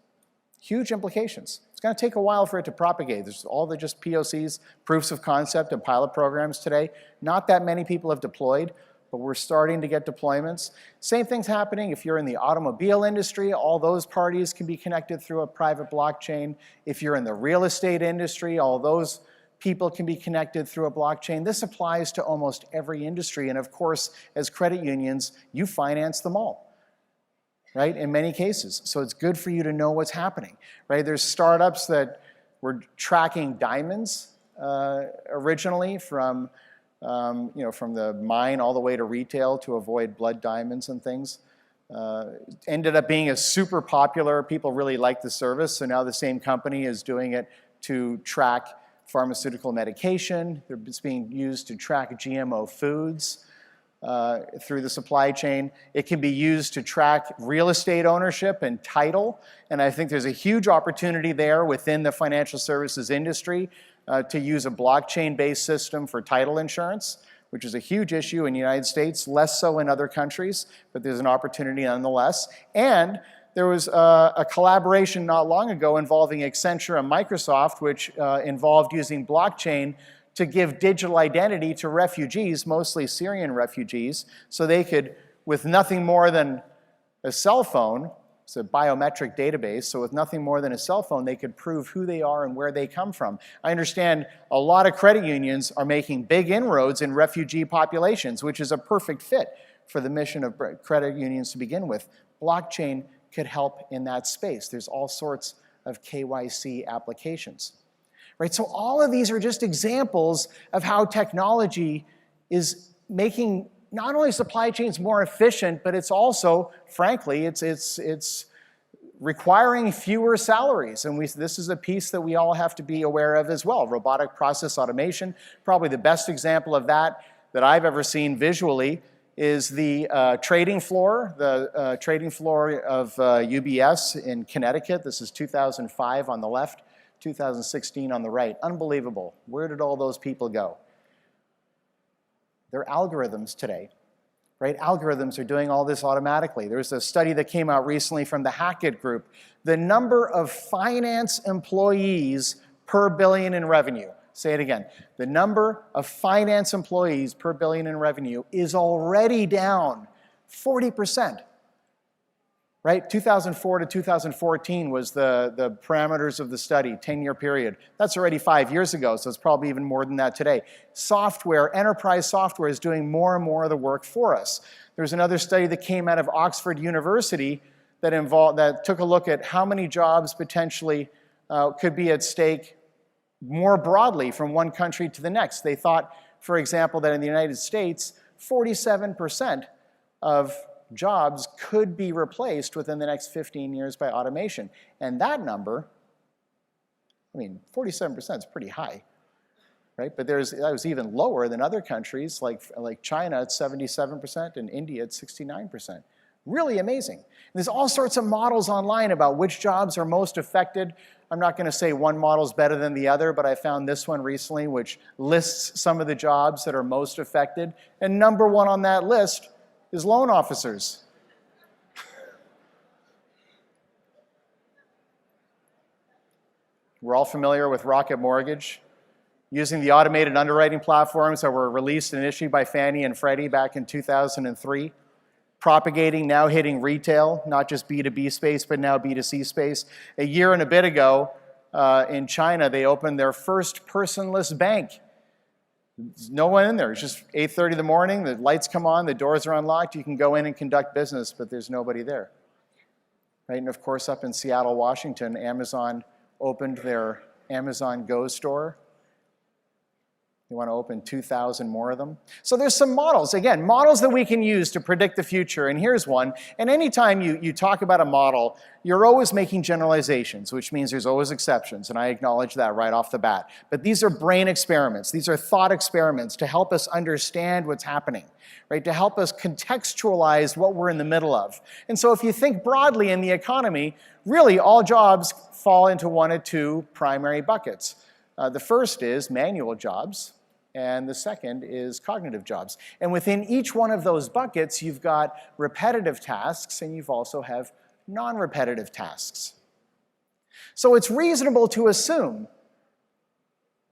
Huge implications. It's going to take a while for it to propagate. There's all the just POCs, proofs of concept and pilot programs today. Not that many people have deployed, but we're starting to get deployments. Same thing's happening if you're in the automobile industry. All those parties can be connected through a private blockchain. If you're in the real estate industry, all those people can be connected through a blockchain. This applies to almost every industry. And of course, as credit unions, you finance them all, right, in many cases. So it's good for you to know what's happening, right? There's startups that were tracking diamonds originally from from the mine all the way to retail to avoid blood diamonds and things. Ended up being a super popular, people really liked the service, so now the same company is doing it to track pharmaceutical medication. It's being used to track GMO foods through the supply chain. It can be used to track real estate ownership and title, and I think there's a huge opportunity there within the financial services industry to use a blockchain-based system for title insurance, which is a huge issue in the United States, less so in other countries, but there's an opportunity nonetheless. And there was a collaboration not long ago involving Accenture and Microsoft, which involved using blockchain to give digital identity to refugees, mostly Syrian refugees, so they could, with nothing more than a cell phone, it's a biometric database, so with nothing more than a cell phone, they could prove who they are and where they come from. I understand a lot of credit unions are making big inroads in refugee populations, which is a perfect fit for the mission of credit unions to begin with. Blockchain could help in that space. There's all sorts of KYC applications, right? So all of these are just examples of how technology is making not only supply chains more efficient, but it's also, frankly, it's requiring fewer salaries. And this is a piece that we all have to be aware of as well. Robotic process automation, probably the best example of that I've ever seen visually is the trading floor of UBS in Connecticut. This is 2005 on the left, 2016 on the right. Unbelievable. Where did all those people go? They're algorithms today, right? Algorithms are doing all this automatically. There's a study that came out recently from the Hackett Group. The number of finance employees per billion in revenue. Say it again. The number of finance employees per billion in revenue is already down 40%, right? 2004 to 2014 was the parameters of the study, 10-year period. That's already 5 years ago, so it's probably even more than that today. Software, enterprise software is doing more and more of the work for us. There's another study that came out of Oxford University that took a look at how many jobs potentially could be at stake more broadly from one country to the next. They thought, for example, that in the United States, 47% of jobs could be replaced within the next 15 years by automation. And that number, 47% is pretty high, right? But that was even lower than other countries like China at 77% and India at 69%. Really amazing. And there's all sorts of models online about which jobs are most affected. I'm not going to say one model is better than the other, but I found this one recently which lists some of the jobs that are most affected. And number one on that list is loan officers. We're all familiar with Rocket Mortgage, using the automated underwriting platforms that were released and issued by Fannie and Freddie back in 2003. Propagating, now hitting retail, not just B2B space, but now B2C space. A year and a bit ago, in China, they opened their first personless bank. There's no one in there. It's just 8:30 in the morning, the lights come on, the doors are unlocked, you can go in and conduct business, but there's nobody there. Right? And of course, up in Seattle, Washington, Amazon opened their Amazon Go store. They want to open 2,000 more of them. So there's some models, again, models that we can use to predict the future, and here's one. And anytime you talk about a model, you're always making generalizations, which means there's always exceptions, and I acknowledge that right off the bat. But these are brain experiments. These are thought experiments to help us understand what's happening, right? To help us contextualize what we're in the middle of. And so if you think broadly in the economy, really all jobs fall into one of two primary buckets. The first is manual jobs, and the second is cognitive jobs. And within each one of those buckets, you've got repetitive tasks, and you've also have non-repetitive tasks. So it's reasonable to assume,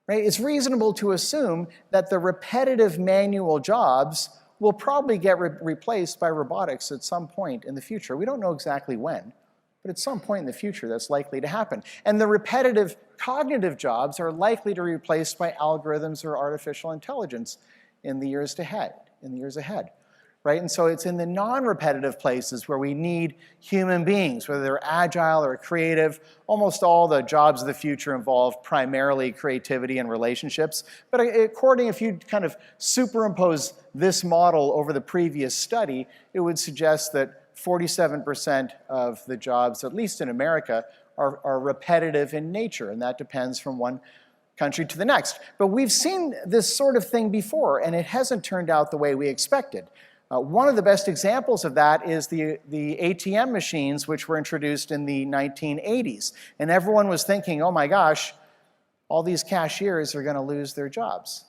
right? It's reasonable to assume that the repetitive manual jobs will probably get replaced by robotics at some point in the future. We don't know exactly when, but at some point in the future that's likely to happen. And the repetitive cognitive jobs are likely to be replaced by algorithms or artificial intelligence in the years ahead, right? And so it's in the non-repetitive places where we need human beings, whether they're agile or creative. Almost all the jobs of the future involve primarily creativity and relationships. But according, if you kind of superimpose this model over the previous study, it would suggest that 47% of the jobs, at least in America, are repetitive in nature, and that depends from one country to the next. But we've seen this sort of thing before, and it hasn't turned out the way we expected. One of the best examples of that is the ATM machines, which were introduced in the 1980s. And everyone was thinking, oh my gosh, all these cashiers are going to lose their jobs,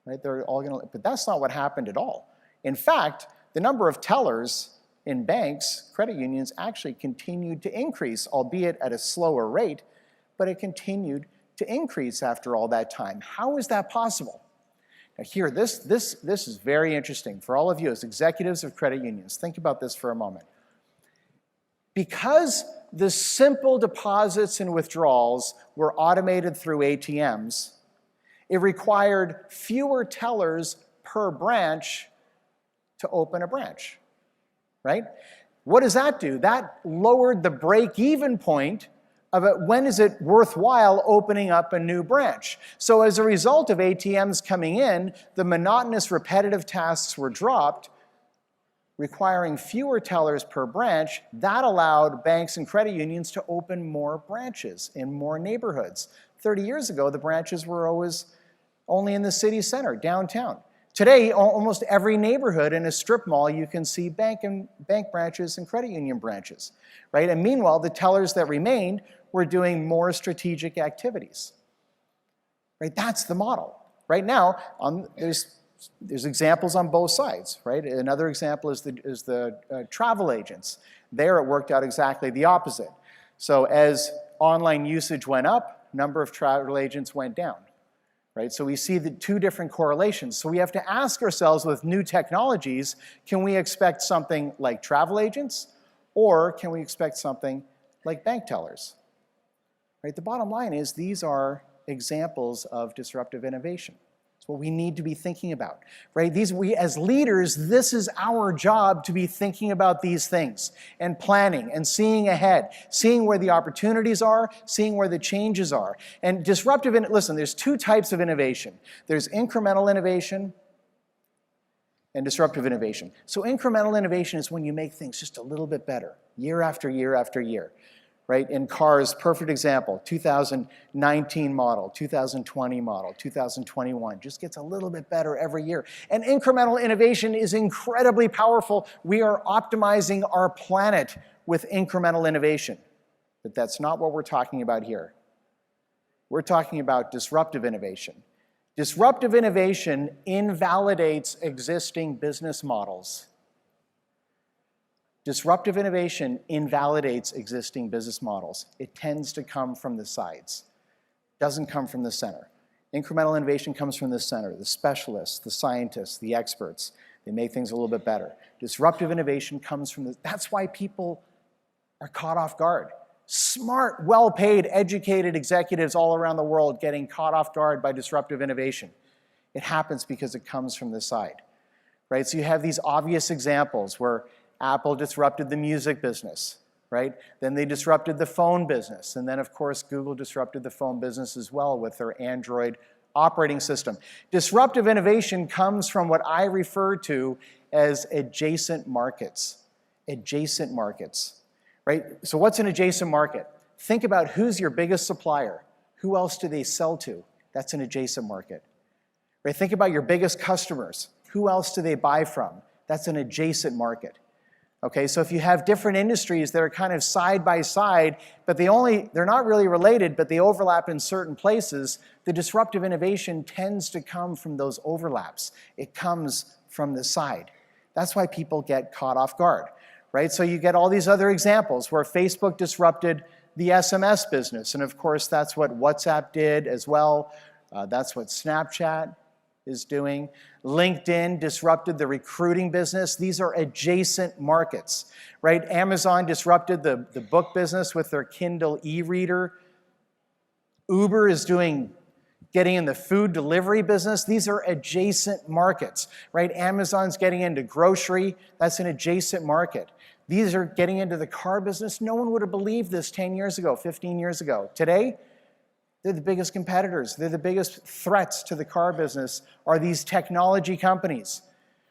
right? They're all going to, but that's not what happened at all. In fact, the number of tellers in banks, credit unions, actually continued to increase, albeit at a slower rate, but it continued to increase after all that time. How is that possible? Now here, this is very interesting for all of you as executives of credit unions. Think about this for a moment. Because the simple deposits and withdrawals were automated through ATMs, it required fewer tellers per branch to open a branch, right? What does that do? That lowered the break-even point of when is it worthwhile opening up a new branch. So as a result of ATMs coming in, the monotonous repetitive tasks were dropped, requiring fewer tellers per branch. That allowed banks and credit unions to open more branches in more neighborhoods. 30 years ago, the branches were always only in the city center, downtown. Today, almost every neighborhood in a strip mall, you can see bank branches and credit union branches, right? And meanwhile, the tellers that remained were doing more strategic activities, right? That's the model. Right now, there's examples on both sides, right? Another example is the travel agents. There, it worked out exactly the opposite. So as online usage went up, number of travel agents went down. Right? So we see the two different correlations. So we have to ask ourselves with new technologies, can we expect something like travel agents, or can we expect something like bank tellers? Right? The bottom line is these are examples of disruptive innovation. It's what we need to be thinking about. Right? We as leaders, this is our job to be thinking about these things and planning and seeing ahead, seeing where the opportunities are, seeing where the changes are. And listen, there's two types of innovation. There's incremental innovation and disruptive innovation. So incremental innovation is when you make things just a little bit better, year after year after year. Right? In cars, perfect example, 2019 model, 2020 model, 2021, just gets a little bit better every year. And incremental innovation is incredibly powerful. We are optimizing our planet with incremental innovation. But that's not what we're talking about here. We're talking about disruptive innovation. Disruptive innovation invalidates existing business models. Disruptive innovation invalidates existing business models. It tends to come from the sides. It doesn't come from the center. Incremental innovation comes from the center, the specialists, the scientists, the experts. They make things a little bit better. Disruptive innovation comes from that's why people are caught off guard. Smart, well-paid, educated executives all around the world getting caught off guard by disruptive innovation. It happens because it comes from the side, right? So you have these obvious examples where Apple disrupted the music business, right? Then they disrupted the phone business. And then, of course, Google disrupted the phone business as well with their Android operating system. Disruptive innovation comes from what I refer to as adjacent markets. Adjacent markets, right? So what's an adjacent market? Think about who's your biggest supplier. Who else do they sell to? That's an adjacent market. Right? Think about your biggest customers. Who else do they buy from? That's an adjacent market. Okay, so if you have different industries that are kind of side by side, but they're not really related, but they overlap in certain places, the disruptive innovation tends to come from those overlaps. It comes from the side. That's why people get caught off guard, right? So you get all these other examples where Facebook disrupted the SMS business. And of course, that's what WhatsApp did as well. That's what Snapchat is doing. LinkedIn disrupted the recruiting business. These are adjacent markets, right? Amazon disrupted the book business with their Kindle e-reader. Uber is getting in the food delivery business. These are adjacent markets, right? Amazon's getting into grocery. That's an adjacent market. These are getting into the car business. No one would have believed this 10 years ago, 15 years ago. Today, they're the biggest competitors. They're the biggest threats to the car business are these technology companies,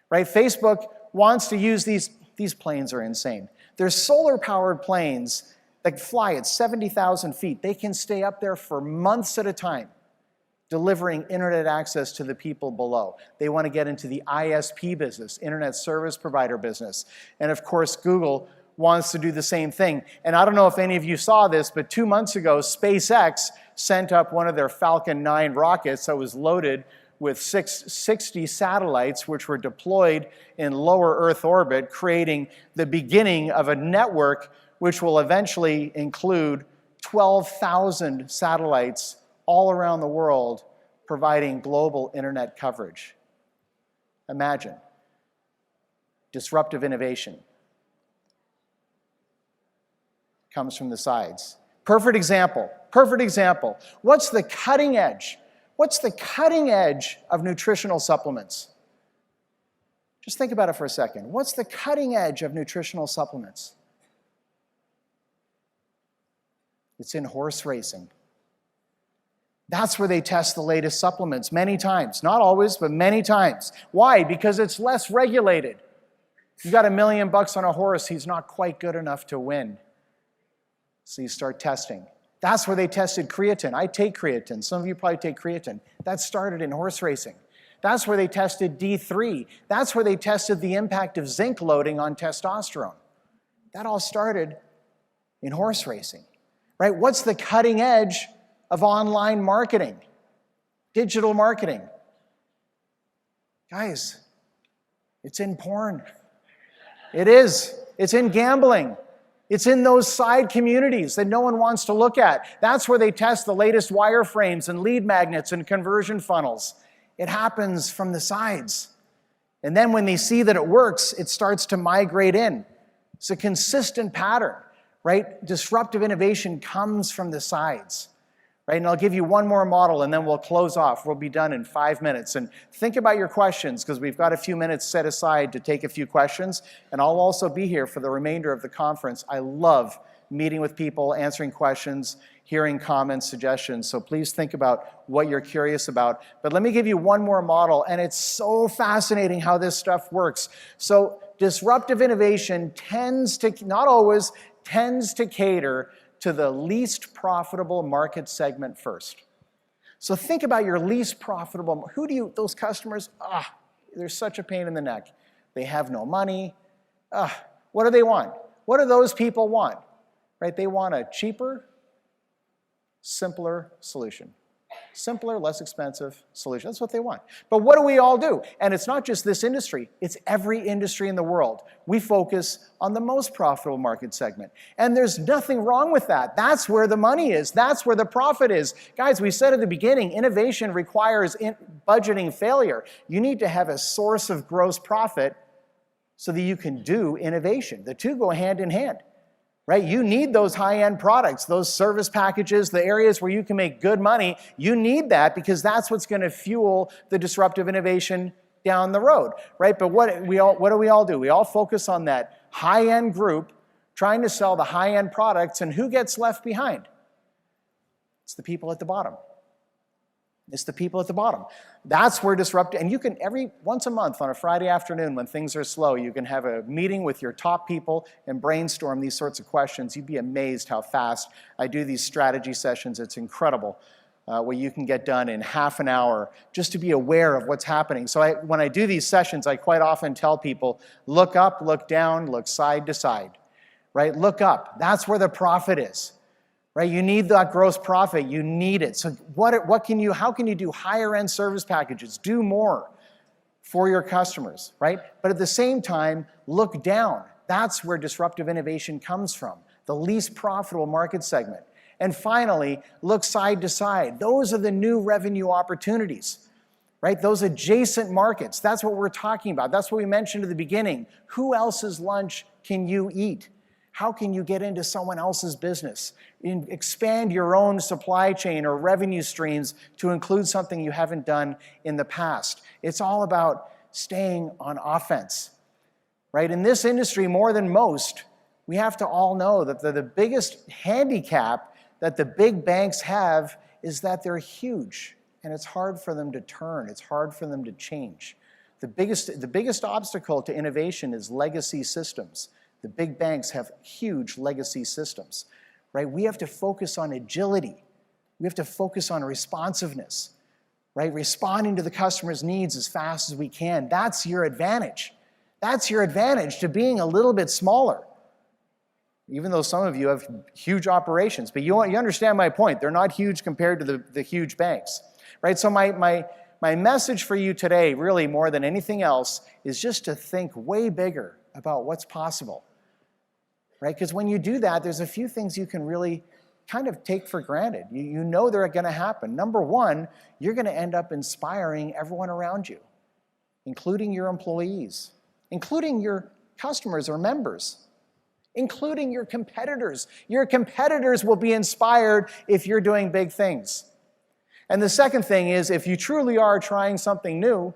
right? Facebook wants to use these planes are insane. They're solar-powered planes that fly at 70,000 feet. They can stay up there for months at a time, delivering internet access to the people below. They want to get into the ISP business, internet service provider business. And of course, Google wants to do the same thing. And I don't know if any of you saw this, but 2 months ago, SpaceX sent up one of their Falcon 9 rockets that was loaded with 60 satellites, which were deployed in lower Earth orbit, creating the beginning of a network which will eventually include 12,000 satellites all around the world, providing global internet coverage. Imagine. Disruptive innovation comes from the sides. Perfect example. Perfect example. What's the cutting edge? What's the cutting edge of nutritional supplements? Just think about it for a second. What's the cutting edge of nutritional supplements? It's in horse racing. That's where they test the latest supplements many times. Not always, but many times. Why? Because it's less regulated. You got $1 million on a horse, he's not quite good enough to win. So you start testing. That's where they tested creatine. I take creatine. Some of you probably take creatine. That started in horse racing. That's where they tested D3. That's where they tested the impact of zinc loading on testosterone. That all started in horse racing, right? What's the cutting edge of online marketing, digital marketing? Guys, it's in porn. It is. It's in gambling. It's in those side communities that no one wants to look at. That's where they test the latest wireframes and lead magnets and conversion funnels. It happens from the sides. And then when they see that it works, it starts to migrate in. It's a consistent pattern, right? Disruptive innovation comes from the sides, right? And I'll give you one more model and then we'll close off. We'll be done in 5 minutes. And think about your questions because we've got a few minutes set aside to take a few questions. And I'll also be here for the remainder of the conference. I love meeting with people, answering questions, hearing comments, suggestions. So please think about what you're curious about. But let me give you one more model. And it's so fascinating how this stuff works. So disruptive innovation tends to, not always, tends to cater to the least profitable market segment first. So think about your least profitable, those customers, they're such a pain in the neck. They have no money. What do they want? What do those people want? Right? They want a cheaper, simpler solution. Simpler, less expensive solution. That's what they want. But what do we all do? And it's not just this industry. It's every industry in the world. We focus on the most profitable market segment. And there's nothing wrong with that. That's where the money is. That's where the profit is. Guys, we said at the beginning, innovation requires budgeting failure. You need to have a source of gross profit so that you can do innovation. The two go hand in hand. Right? You need those high-end products, those service packages, the areas where you can make good money. You need that because that's what's going to fuel the disruptive innovation down the road, right? But what do we all do? We all focus on that high-end group trying to sell the high-end products, and who gets left behind? It's the people at the bottom. It's the people at the bottom. That's where disruptive, and you can once a month on a Friday afternoon when things are slow, you can have a meeting with your top people and brainstorm these sorts of questions. You'd be amazed how fast I do these strategy sessions. It's incredible what you can get done in half an hour just to be aware of what's happening. So when I do these sessions, I quite often tell people, look up, look down, look side to side, right? Look up. That's where the profit is. Right? You need that gross profit. You need it. So how can you do higher end service packages? Do more for your customers, right? But at the same time, look down. That's where disruptive innovation comes from, the least profitable market segment. And finally, look side to side. Those are the new revenue opportunities, right? Those adjacent markets. That's what we're talking about. That's what we mentioned at the beginning. Who else's lunch can you eat? How can you get into someone else's business? Expand your own supply chain or revenue streams to include something you haven't done in the past. It's all about staying on offense, right? In this industry, more than most, we have to all know that the biggest handicap that the big banks have is that they're huge, and it's hard for them to turn. It's hard for them to change. The biggest obstacle to innovation is legacy systems. The big banks have huge legacy systems, right? We have to focus on agility. We have to focus on responsiveness, right? Responding to the customer's needs as fast as we can. That's your advantage. That's your advantage to being a little bit smaller. Even though some of you have huge operations, but you understand my point. They're not huge compared to the huge banks, right? So my message for you today, really more than anything else, is just to think way bigger about what's possible, right? Because when you do that, there's a few things you can really kind of take for granted. You know they're going to happen. Number one, you're going to end up inspiring everyone around you, including your employees, including your customers or members, including your competitors. Your competitors will be inspired if you're doing big things. And the second thing is, if you truly are trying something new,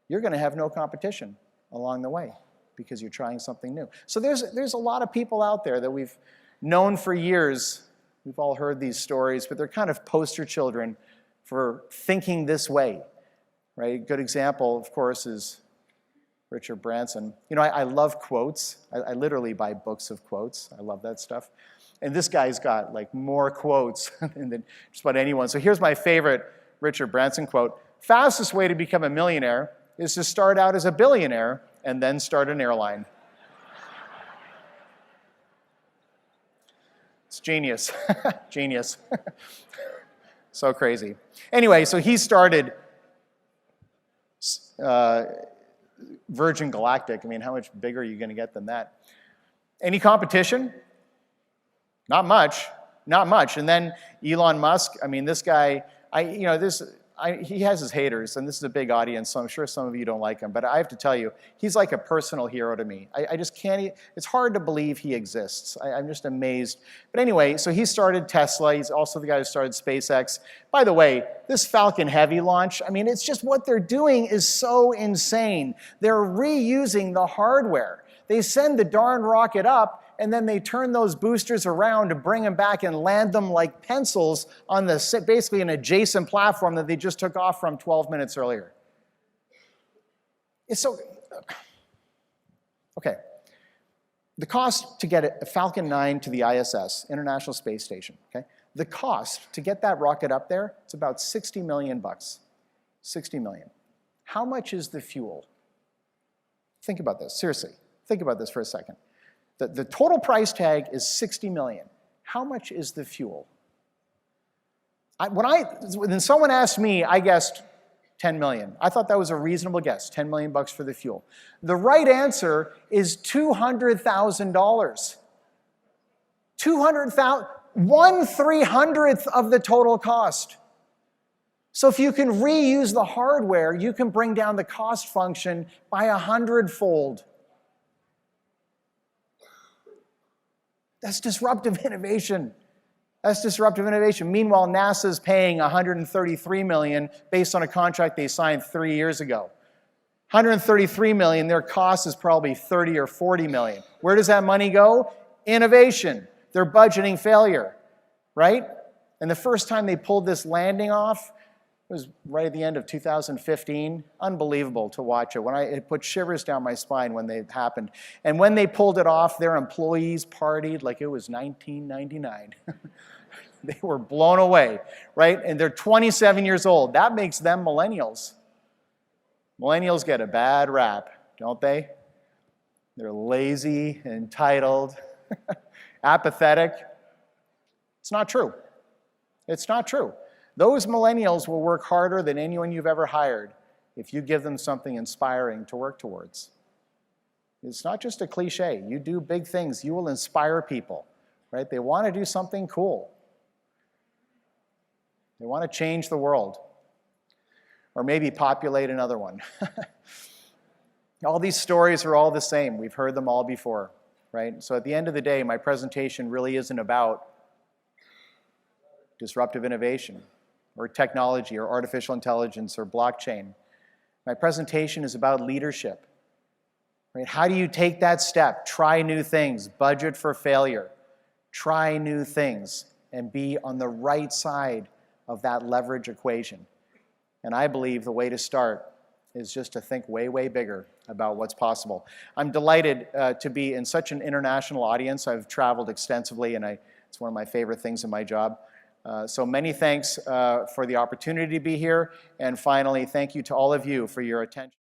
you're going to have no competition along the way because you're trying something new. So there's a lot of people out there that we've known for years. We've all heard these stories, but they're kind of poster children for thinking this way, right? A good example, of course, is Richard Branson. You know, I love quotes. I literally buy books of quotes. I love that stuff. And this guy's got like more quotes than just about anyone. So here's my favorite Richard Branson quote. Fastest way to become a millionaire is to start out as a billionaire and then start an airline. It's genius. Genius. So crazy. Anyway, so he started Virgin Galactic. I mean, how much bigger are you going to get than that? Any competition? Not much. Not much. And then Elon Musk, I mean, this guy, he has his haters, and this is a big audience, so I'm sure some of you don't like him, but I have to tell you, he's like a personal hero to me. I just can't, it's hard to believe he exists. I'm just amazed. But anyway, so he started Tesla. He's also the guy who started SpaceX. By the way, this Falcon Heavy launch, I mean, it's just what they're doing is so insane. They're reusing the hardware. They send the darn rocket up, and then they turn those boosters around to bring them back and land them like pencils on basically an adjacent platform that they just took off from 12 minutes earlier. It's so, okay. The cost to get a Falcon 9 to the ISS, International Space Station, okay? The cost to get that rocket up there, it's about $60 million bucks. 60 million. How much is the fuel? Think about this, seriously. Think about this for a second. The total price tag is $60 million. How much is the fuel? When someone asked me, I guessed 10 million. I thought that was a reasonable guess, 10 million bucks for the fuel. The right answer is $200,000. 200,000, 1/300th of the total cost. So if you can reuse the hardware, you can bring down the cost function by 100-fold. That's disruptive innovation. That's disruptive innovation. Meanwhile, NASA's paying $133 million based on a contract they signed 3 years ago. $133 million, their cost is probably $30 or $40 million. Where does that money go? Innovation. Their budgeting failure, right? And the first time they pulled this landing off, it was right at the end of 2015. Unbelievable to watch it. It put shivers down my spine when they happened. And when they pulled it off, their employees partied like it was 1999. They were blown away, right? And they're 27 years old. That makes them millennials. Millennials get a bad rap, don't they? They're lazy, entitled, apathetic. It's not true. It's not true. Those millennials will work harder than anyone you've ever hired if you give them something inspiring to work towards. It's not just a cliche. You do big things. You will inspire people, right? They want to do something cool. They want to change the world. Or maybe populate another one. All these stories are all the same. We've heard them all before, right? So at the end of the day, my presentation really isn't about disruptive innovation or technology or artificial intelligence or blockchain. My presentation is about leadership. Right? How do you take that step? Try new things, budget for failure, try new things, and be on the right side of that leverage equation. And I believe the way to start is just to think way, way bigger about what's possible. I'm delighted to be in such an international audience. I've traveled extensively, and it's one of my favorite things in my job. So many thanks for the opportunity to be here. And finally, thank you to all of you for your attention.